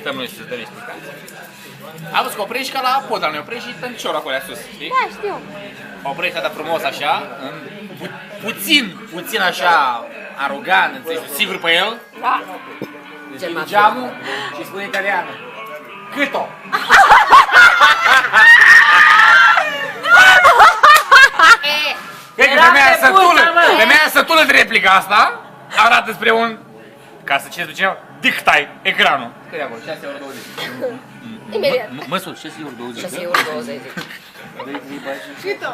stăm noi să dăm explicații. Am văzut că oprești ca la pod, ne oprești și tănciorul acolo sus, știi? Da, știu. Oprești atât frumos așa, puțin așa arogant, înțelegi, sigur pe el. Da. Deschide geamul și spune italiană. Cât-o? Cred că femeia sătulă de replica asta arată spre un, ca să citeți cineva, dictai ecranul. Cât e acolo? 6,20 €. Imediat. Măsuri, 6,20 €. 6,20 €. Cât-o?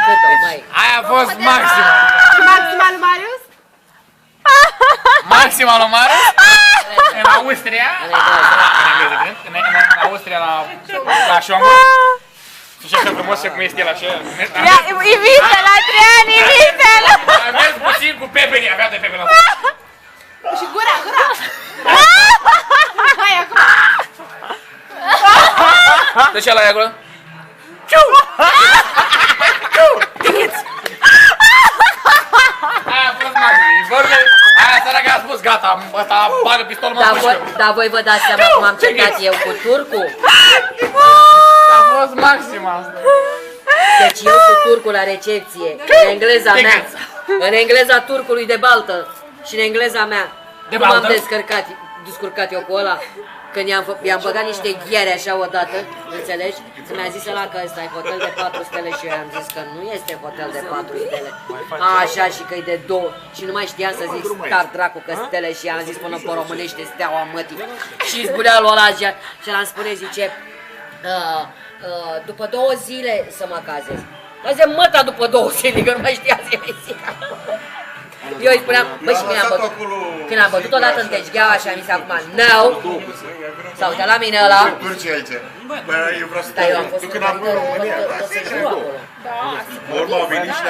Cât-o, băi? Aia a fost maxima. Și maxima lui Marius? Maxima lui Marius? În Austria? În Austria la Șongor? Și așa frumos și cum este el așa. Imită-l, Adrian, imită-l! Am mers puțin cu pepeni, avea de pepeni la Și gura! Hai acum! De ce ăla e acolo? Ciu! Ciu! Ticheți! Aia a fost maxim. Aia săraca a spus, gata, ăsta bagă pistolul mă pușcă. Dar voi vă dați seama cum am certat eu cu turcul? A fost maxim asta. Deci eu cu turcul la recepție, în engleza mea, în engleza turcului de baltă și în engleza mea, cum am descurcat eu cu ăla, când i-am băgat niște ghiere așa odată, înțelegi? Și mi-a zis ăla că ăsta e hotel de 4 stele și eu am zis că nu este hotel de 4 stele. Așa și că e de 2 și nu mai știam să zic star dracu că stele și am zis până pe românește steaua mătii. Și spunea lui ăla și l-am spune, zice, după 2 zile să mă cazez. Dar zice, măta după 2 zile, că nu mai știa să-i mai zic. Eu îi spuneam, băi, și când am bătut odată în Teșgheaua și am zis acum, no, s-a uitat la mine ăla. Bă, eu vreau să Dar eu am fost când am în România, tot sejurul acolo. urmă au venit și